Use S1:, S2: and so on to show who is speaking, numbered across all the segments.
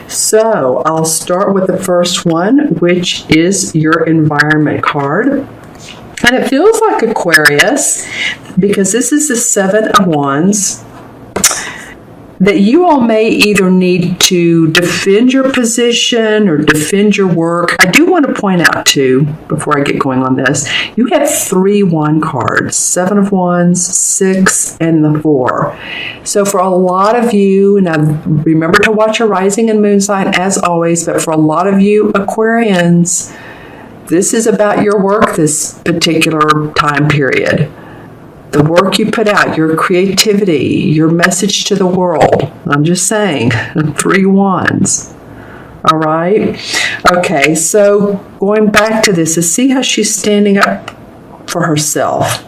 S1: So I'll start with the first one, which is your environment card. And it feels like Aquarius, because this is the 7 of Wands, that you all may either need to defend your position or defend your work. I do want to point out, too, before I get going on this, you have 3 wand cards, 7 of Wands, 6, and the 4. So for a lot of you, now remember to watch your rising and moon sign as always, but for a lot of you Aquarians, this is about your work this particular time period. The work you put out, your creativity, your message to the world. I'm just saying, 3 wands. All right? Okay, so going back to this, see how she's standing up for herself.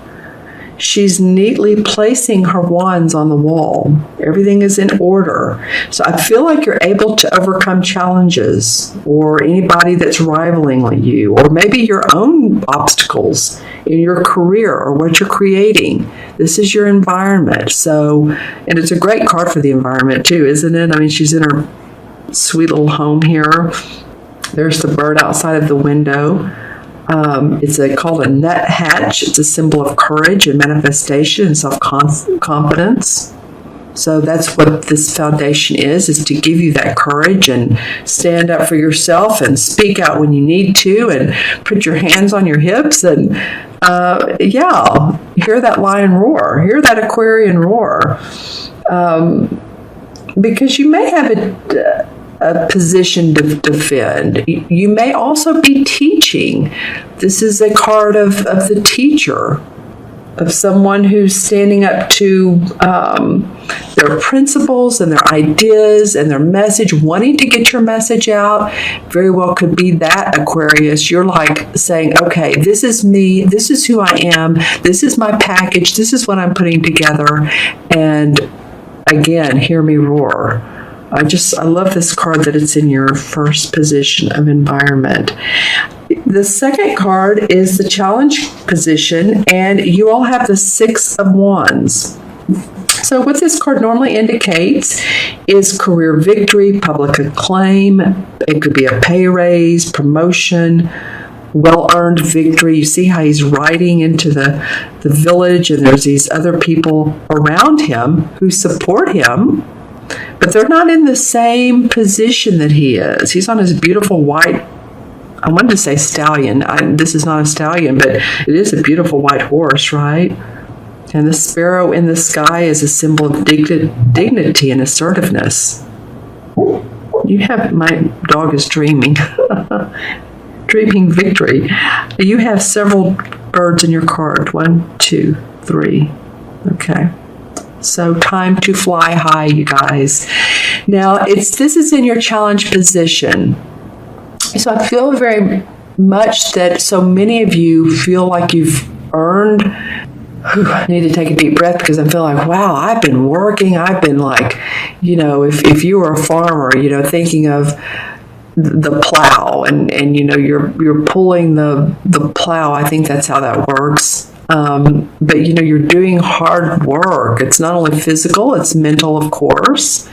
S1: She's neatly placing her wands on the wall. Everything is in order. So I feel like you're able to overcome challenges or anybody that's rivaling you, or maybe your own obstacles in your career or what you're creating. This is your environment. So, and it's a great card for the environment too, isn't it? I mean, she's in her sweet little home here. There's the bird outside of the window. It's called a nuthatch. It's a symbol of courage and manifestation and self-confidence. So that's what this foundation is to give you that courage and stand up for yourself and speak out when you need to and put your hands on your hips and, hear that lion roar. Hear that Aquarian roar. Because you may have a position to defend. You may also be teaching. This is a card of the teacher, of someone who's standing up to their principles and their ideas and their message, wanting to get your message out. Very well could be that, Aquarius. You're like saying, okay, this is me, this is who I am, this is my package, this is what I'm putting together, and again, hear me roar. I love this card that it's in your first position of environment. The second card is the challenge position, and you all have the 6 of Wands. So what this card normally indicates is career victory, public acclaim. It could be a pay raise, promotion, well-earned victory. You see how he's riding into the village, and there's these other people around him who support him. But they're not in the same position that he is. He's on his beautiful white, I wanted to say stallion. This is not a stallion, but it is a beautiful white horse, right? And the sparrow in the sky is a symbol of dignity and assertiveness. My dog is dreaming. Dreaming victory. You have several birds in your card. 1, 2, 3. Okay. So time to fly high, you guys. Now, this is in your challenge position. So I feel very much that so many of you feel like you've earned. I need to take a deep breath because I feel like, wow, I've been working. I've been like, if you were a farmer, thinking of the plow and you're pulling the plow. I think that's how that works. But you're doing hard work. It's not only physical, it's mental, of course.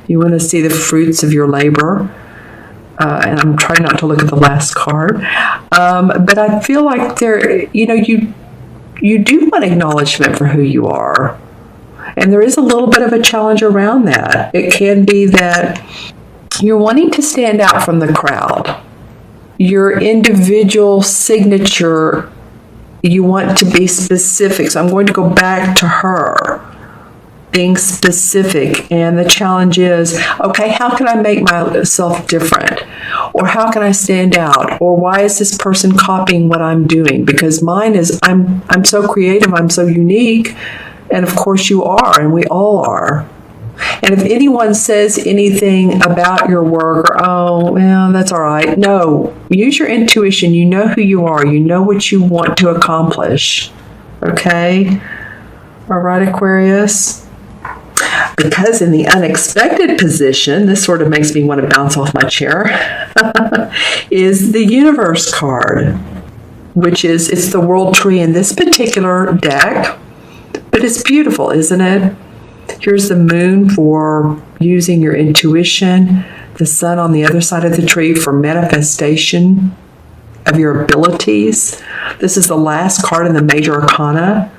S1: You want to see the fruits of your labor. And I'm trying not to look at the last card. But I feel like you do want acknowledgement for who you are. And there is a little bit of a challenge around that. It can be that you're wanting to stand out from the crowd. Your individual signature, you want to be specific. So I'm going to go back to her being specific. And the challenge is, okay, how can I make myself different? Or how can I stand out? Or why is this person copying what I'm doing? Because mine is, I'm so creative, I'm so unique. And of course you are, and we all are. And if anyone says anything about your work, or, oh, well, that's all right. No, use your intuition. You know who you are. You know what you want to accomplish. Okay? All right, Aquarius? Because in the unexpected position, this sort of makes me want to bounce off my chair, is the universe card, which is, it's the world tree in this particular deck. But it's beautiful, isn't it? Here's the moon for using your intuition the sun on the other side of the tree for manifestation of your abilities. This is the last card in the major arcana.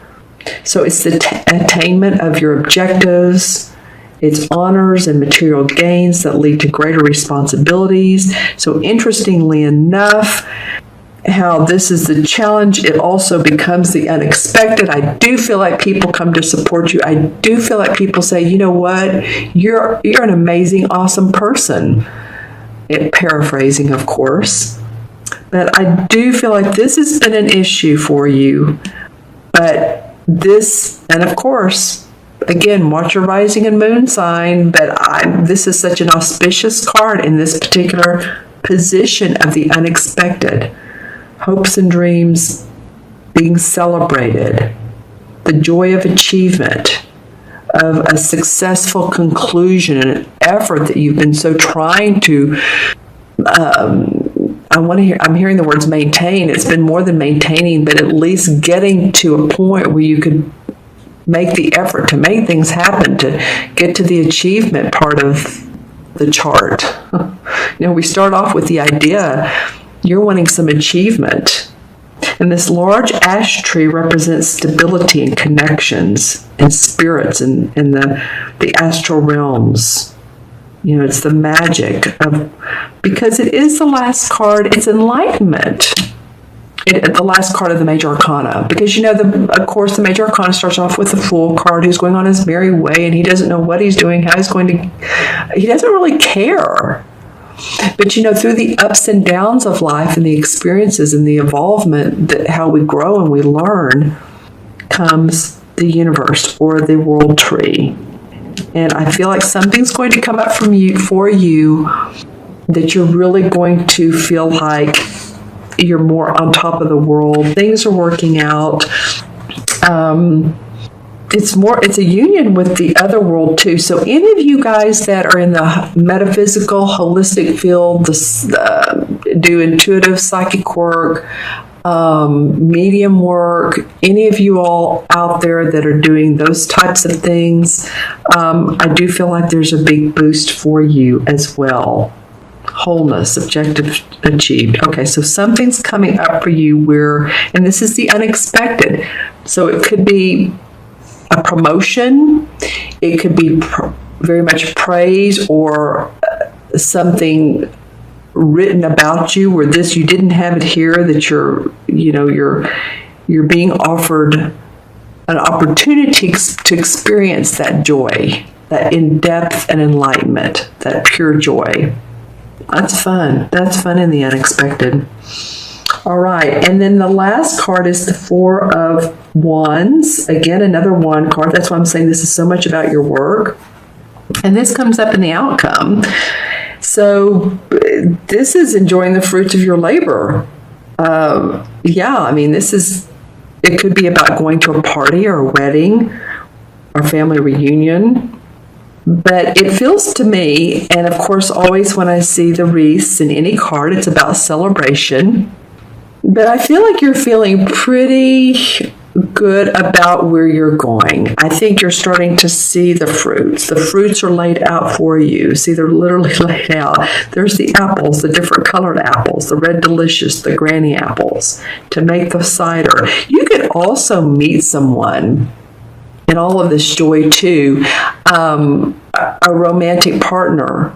S1: So it's the attainment of your objectives. It's honors and material gains that lead to greater responsibilities. So interestingly enough, how this is the challenge, it also becomes the unexpected. I do feel like people come to support you. I do feel like people say, you know what, you're an amazing, awesome person. Paraphrasing, of course. But I do feel like this has been an issue for you. But this, and of course, again, watch your rising and moon sign, but this is such an auspicious card in this particular position of the unexpected. Hopes and dreams being celebrated, the joy of achievement, of a successful conclusion, and an effort that you've been so trying to, I'm hearing the words maintain. It's been more than maintaining, but at least getting to a point where you could make the effort to make things happen, to get to the achievement part of the chart. We start off with the idea you're wanting some achievement. And this large ash tree represents stability and connections and spirits in the astral realms. It's the magic of, because it is the last card, it's enlightenment. The last card of the major arcana. Because, of course, the major arcana starts off with the Fool card who's going on his merry way and he doesn't know what he's doing, how he's going to, he doesn't really care. But, through the ups and downs of life and the experiences and the evolvement, that how we grow and we learn, comes the universe or the world tree. And I feel like something's going to come up for you that you're really going to feel like you're more on top of the world. Things are working out. It's a union with the other world too. So any of you guys that are in the metaphysical, holistic field, do intuitive psychic work, medium work, any of you all out there that are doing those types of things, I do feel like there's a big boost for you as well. Wholeness, objective achieved. Okay, so something's coming up for you and this is the unexpected. So it could be a promotion, it could be very much praise, or something written about you where you didn't have it here, that you're being offered an opportunity to experience that joy, that in-depth and enlightenment, that pure joy. That's fun. That's fun in the unexpected. All right, and then the last card is the Four of Wands. Again, another wand card. That's why I'm saying this is so much about your work. And this comes up in the outcome. So this is enjoying the fruits of your labor. It could be about going to a party or a wedding or family reunion. But it feels to me, and of course always when I see the wreaths in any card, it's about celebration. But I feel like you're feeling pretty good about where you're going. I think you're starting to see the fruits. The fruits are laid out for you. See, they're literally laid out. There's the apples, the different colored apples, the red delicious, the granny apples, to make the cider. You could also meet someone in all of this joy too, a romantic partner.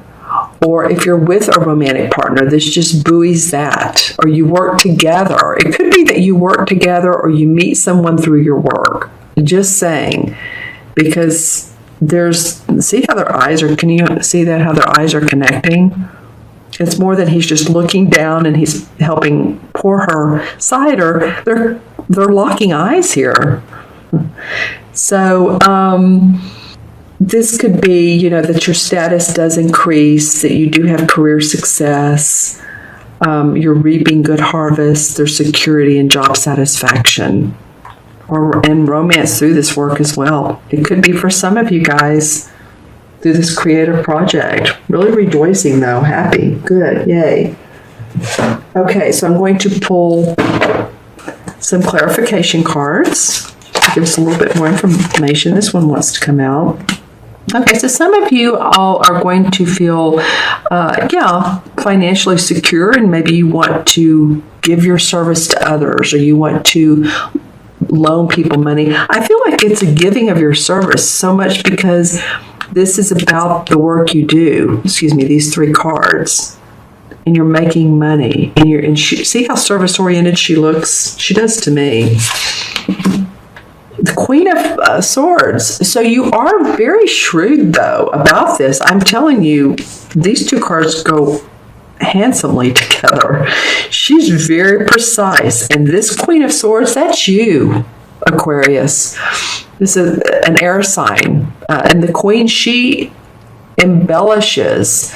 S1: Or if you're with a romantic partner, this just buoys that. Or you work together. It could be that you work together or you meet someone through your work. Just saying. Because see how their eyes are, can you see that, how their eyes are connecting? It's more than he's just looking down and he's helping pour her cider. They're locking eyes here. So, this could be, that your status does increase, that you do have career success, you're reaping good harvests, there's security and job satisfaction, and romance through this work as well. It could be for some of you guys through this creative project. Really rejoicing though, happy, good, yay. Okay, so I'm going to pull some clarification cards to give us a little bit more information. This one wants to come out. Okay, so some of you all are going to feel, financially secure, and maybe you want to give your service to others, or you want to loan people money. I feel like it's a giving of your service so much because this is about the work you do. Excuse me, these 3 cards. And you're making money. And see how service oriented she looks? She does to me. The Queen of Swords. So you are very shrewd, though, about this. I'm telling you, these 2 cards go handsomely together. She's very precise. And this Queen of Swords, that's you, Aquarius. This is an air sign. And the Queen, she embellishes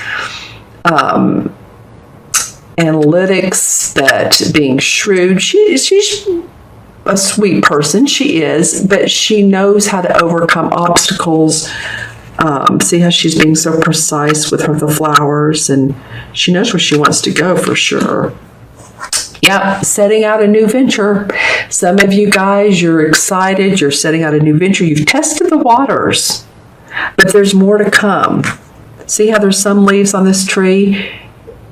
S1: analytics, that being shrewd. She's a sweet person. She is, but she knows how to overcome obstacles. See how she's being so precise with the flowers, and she knows where she wants to go for sure. Yeah, setting out a new venture. Some of you guys, you're excited. You're setting out a new venture. You've tested the waters, but there's more to come. See how there's some leaves on this tree?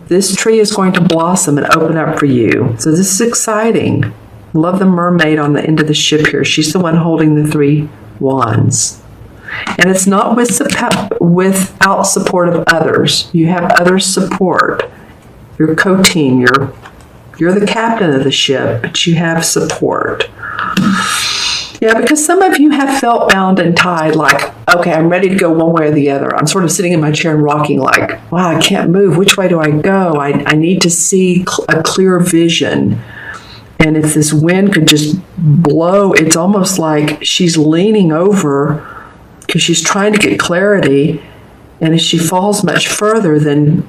S1: This tree is going to blossom and open up for you. So this is exciting. Love the mermaid on the end of the ship here. She's the one holding the 3 wands. And it's not without support of others. You have others' support. Your co-team, you're the captain of the ship, but you have support. Yeah, because some of you have felt bound and tied, like, okay, I'm ready to go one way or the other. I'm sort of sitting in my chair and rocking like, wow, I can't move. Which way do I go? I need to see a clear vision. And if this wind could just blow, it's almost like she's leaning over because she's trying to get clarity. And if she falls much further, then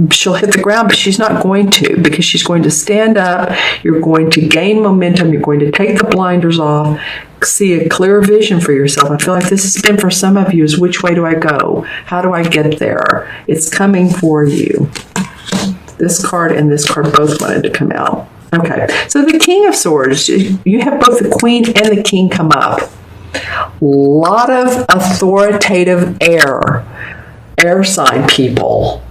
S1: she'll hit the ground, but she's not going to, because she's going to stand up. You're going to gain momentum. You're going to take the blinders off, see a clear vision for yourself. I feel like this has been for some of you is, which way do I go? How do I get there? It's coming for you. This card and this card both wanted to come out. Okay, so the King of Swords, you have both the Queen and the King come up. A lot of authoritative air sign people.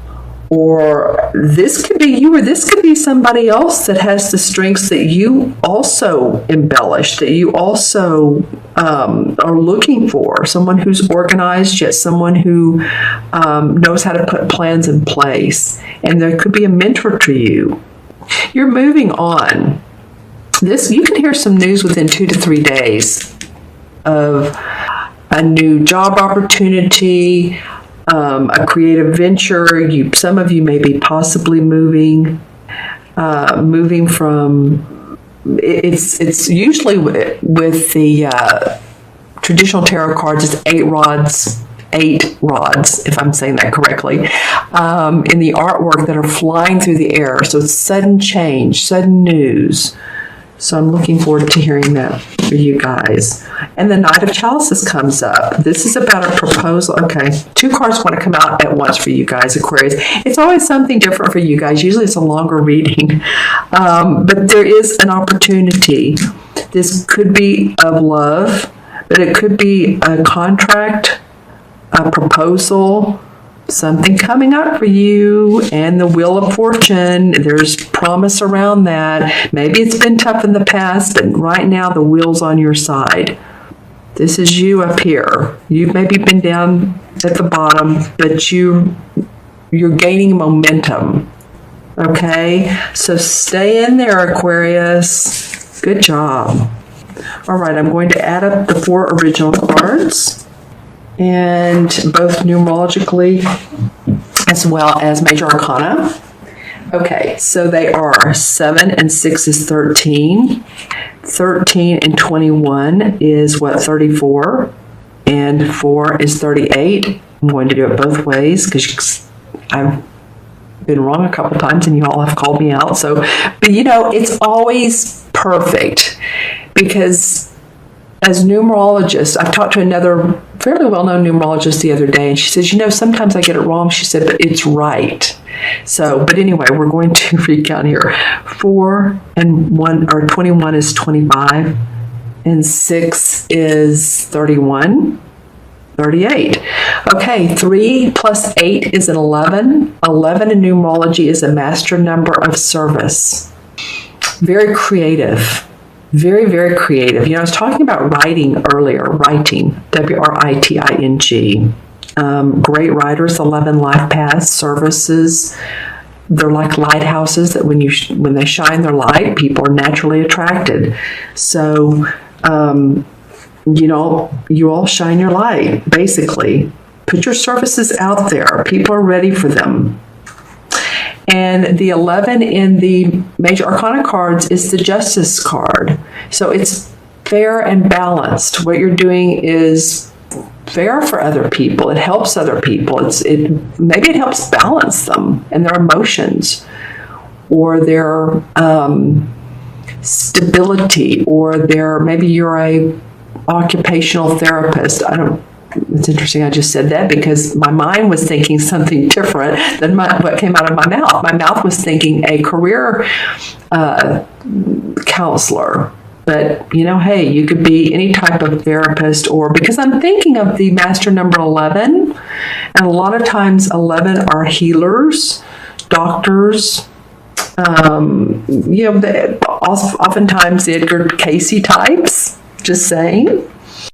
S1: Or this could be you, or this could be somebody else that has the strengths that you also embellish, that you also are looking for. Someone who's organized, yet someone who knows how to put plans in place. And there could be a mentor to you. You're moving on. You can hear some news within 2 to 3 days of a new job opportunity, a creative venture. Some of you may be possibly moving from. It's usually with the traditional tarot cards. It's 8 rods, if I'm saying that correctly, in the artwork that are flying through the air. So it's sudden change, sudden news. So I'm looking forward to hearing that for you guys. And the Knight of Chalices comes up. This is about a proposal. Okay, 2 cards want to come out at once for you guys, Aquarius. It's always something different for you guys. Usually it's a longer reading. But there is an opportunity. This could be of love, but it could be a contract, a proposal, something coming up for you, and the Wheel of Fortune. There's promise around that. Maybe it's been tough in the past, but right now the wheel's on your side. This is you up here. You've maybe been down at the bottom, but you're gaining momentum. Okay? So stay in there, Aquarius. Good job. All right, I'm going to add up the 4 original cards, and both numerologically as well as major arcana. Okay, so they are 7 and 6 is 13. 13 and 21 is 34. And 4 is 38. I'm going to do it both ways because I've been wrong a couple times and you all have called me out. So, but it's always perfect because as numerologists, I talked to another fairly well-known numerologist the other day, and she says, sometimes I get it wrong. She said, but it's right. So, but anyway, we're going to recount here. 4 and 1, or 21 is 25, and 6 is 31, 38. Okay, 3 plus 8 is an 11. 11 in numerology is a master number of service. Very creative. Very, very creative. I was talking about writing earlier, writing, W-R-I-T-I-N-G. Great writers, 11 life paths, services. They're like lighthouses that when they shine their light, people are naturally attracted. So, you all shine your light, basically. Put your services out there. People are ready for them. And the 11 in the major arcana cards is the Justice card. So it's fair and balanced. What you're doing is fair for other people. It helps other people. Maybe it helps balance them and their emotions or their stability, or maybe you're a occupational therapist. It's interesting I just said that because my mind was thinking something different than what came out of my mouth. My mouth was thinking a career counselor. But, hey, you could be any type of therapist, or because I'm thinking of the master number 11, and a lot of times 11 are healers, doctors, oftentimes the Edgar Casey types, just saying.